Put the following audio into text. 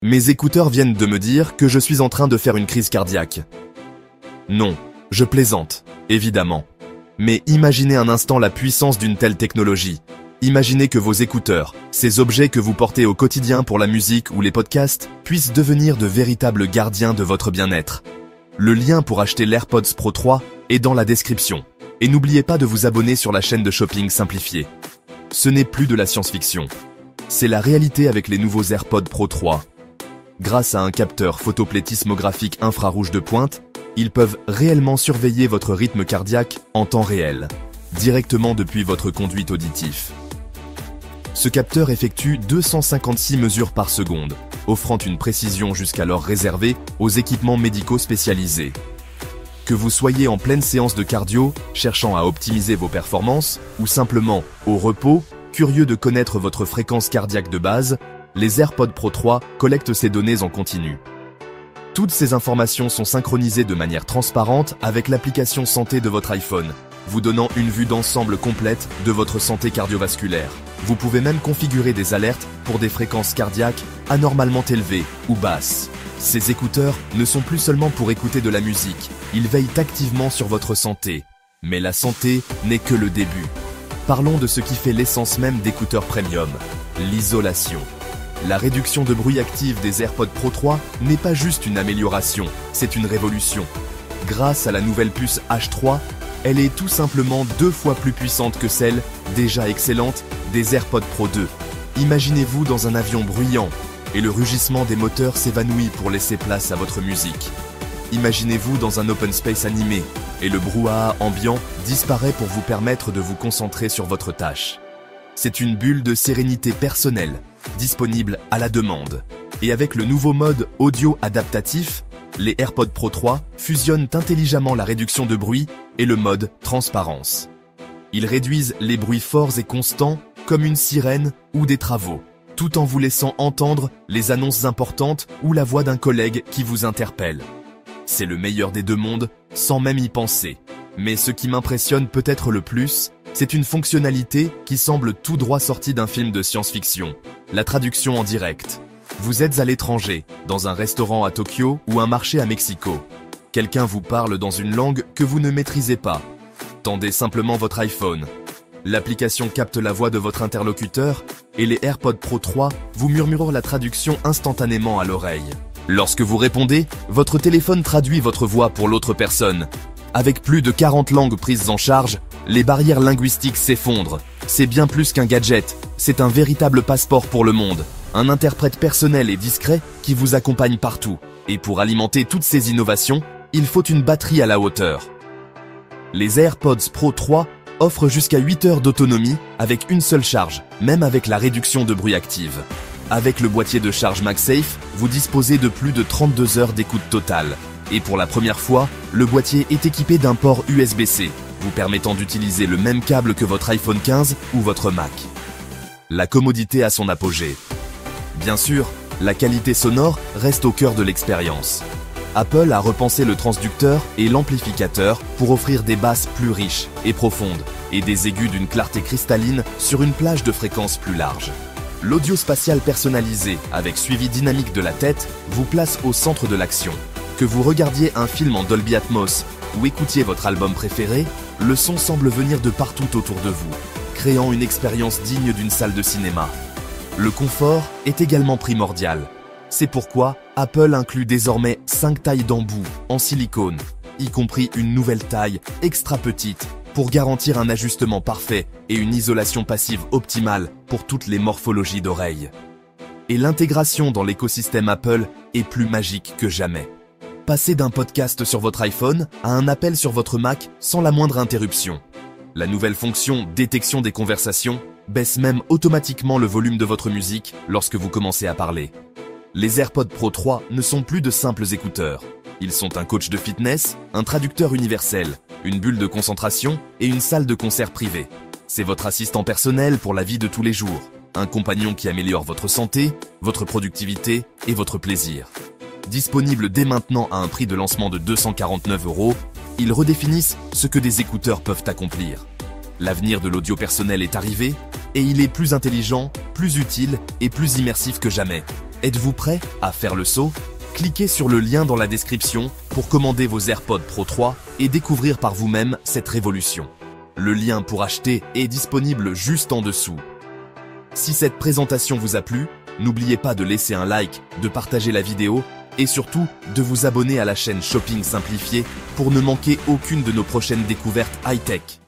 Mes écouteurs viennent de me dire que je suis en train de faire une crise cardiaque. Non, je plaisante, évidemment. Mais imaginez un instant la puissance d'une telle technologie. Imaginez que vos écouteurs, ces objets que vous portez au quotidien pour la musique ou les podcasts, puissent devenir de véritables gardiens de votre bien-être. Le lien pour acheter l'AirPods Pro 3 est dans la description. Et n'oubliez pas de vous abonner sur la chaîne de shopping simplifiée. Ce n'est plus de la science-fiction. C'est la réalité avec les nouveaux AirPods Pro 3. Grâce à un capteur photoplétismographique infrarouge de pointe, ils peuvent réellement surveiller votre rythme cardiaque en temps réel, directement depuis votre conduite auditif. Ce capteur effectue 256 mesures par seconde, offrant une précision jusqu'alors réservée aux équipements médicaux spécialisés. Que vous soyez en pleine séance de cardio, cherchant à optimiser vos performances, ou simplement au repos, curieux de connaître votre fréquence cardiaque de base, les AirPods Pro 3 collectent ces données en continu. Toutes ces informations sont synchronisées de manière transparente avec l'application santé de votre iPhone, vous donnant une vue d'ensemble complète de votre santé cardiovasculaire. Vous pouvez même configurer des alertes pour des fréquences cardiaques anormalement élevées ou basses. Ces écouteurs ne sont plus seulement pour écouter de la musique, ils veillent activement sur votre santé. Mais la santé n'est que le début. Parlons de ce qui fait l'essence même d'écouteurs premium, l'isolation. La réduction de bruit active des AirPods Pro 3 n'est pas juste une amélioration, c'est une révolution. Grâce à la nouvelle puce H3, elle est tout simplement 2 fois plus puissante que celle, déjà excellente, des AirPods Pro 2. Imaginez-vous dans un avion bruyant, et le rugissement des moteurs s'évanouit pour laisser place à votre musique. Imaginez-vous dans un open space animé, et le brouhaha ambiant disparaît pour vous permettre de vous concentrer sur votre tâche. C'est une bulle de sérénité personnelle, disponible à la demande. Et avec le nouveau mode audio adaptatif, les AirPods Pro 3 fusionnent intelligemment la réduction de bruit et le mode transparence. Ils réduisent les bruits forts et constants comme une sirène ou des travaux, tout en vous laissant entendre les annonces importantes ou la voix d'un collègue qui vous interpelle. C'est le meilleur des deux mondes, sans même y penser. Mais ce qui m'impressionne peut-être le plus, c'est une fonctionnalité qui semble tout droit sortie d'un film de science-fiction. La traduction en direct. Vous êtes à l'étranger, dans un restaurant à Tokyo ou un marché à Mexico. Quelqu'un vous parle dans une langue que vous ne maîtrisez pas. Tendez simplement votre iPhone. L'application capte la voix de votre interlocuteur et les AirPods Pro 3 vous murmurent la traduction instantanément à l'oreille. Lorsque vous répondez, votre téléphone traduit votre voix pour l'autre personne. Avec plus de 40 langues prises en charge, les barrières linguistiques s'effondrent. C'est bien plus qu'un gadget, c'est un véritable passeport pour le monde. Un interprète personnel et discret qui vous accompagne partout. Et pour alimenter toutes ces innovations, il faut une batterie à la hauteur. Les AirPods Pro 3 offrent jusqu'à 8 heures d'autonomie avec une seule charge, même avec la réduction de bruit active. Avec le boîtier de charge MagSafe, vous disposez de plus de 32 heures d'écoute totale. Et pour la première fois, le boîtier est équipé d'un port USB-C, vous permettant d'utiliser le même câble que votre iPhone 15 ou votre Mac. La commodité à son apogée. Bien sûr, la qualité sonore reste au cœur de l'expérience. Apple a repensé le transducteur et l'amplificateur pour offrir des basses plus riches et profondes et des aigus d'une clarté cristalline sur une plage de fréquences plus large. L'audio spatial personnalisé avec suivi dynamique de la tête vous place au centre de l'action. Que vous regardiez un film en Dolby Atmos ou écoutiez votre album préféré, le son semble venir de partout autour de vous, créant une expérience digne d'une salle de cinéma. Le confort est également primordial. C'est pourquoi Apple inclut désormais 5 tailles d'embout en silicone, y compris une nouvelle taille extra petite pour garantir un ajustement parfait et une isolation passive optimale pour toutes les morphologies d'oreilles. Et l'intégration dans l'écosystème Apple est plus magique que jamais. Passez d'un podcast sur votre iPhone à un appel sur votre Mac sans la moindre interruption. La nouvelle fonction détection des conversations baisse même automatiquement le volume de votre musique lorsque vous commencez à parler. Les AirPods Pro 3 ne sont plus de simples écouteurs. Ils sont un coach de fitness, un traducteur universel, une bulle de concentration et une salle de concert privée. C'est votre assistant personnel pour la vie de tous les jours, un compagnon qui améliore votre santé, votre productivité et votre plaisir. Disponible dès maintenant à un prix de lancement de 249 €, ils redéfinissent ce que des écouteurs peuvent accomplir. L'avenir de l'audio personnel est arrivé et il est plus intelligent, plus utile et plus immersif que jamais. Êtes-vous prêt à faire le saut? Cliquez sur le lien dans la description pour commander vos AirPods Pro 3 et découvrir par vous-même cette révolution. Le lien pour acheter est disponible juste en dessous. Si cette présentation vous a plu, n'oubliez pas de laisser un like, de partager la vidéo et surtout de vous abonner à la chaîne Shopping Simplifié pour ne manquer aucune de nos prochaines découvertes high-tech.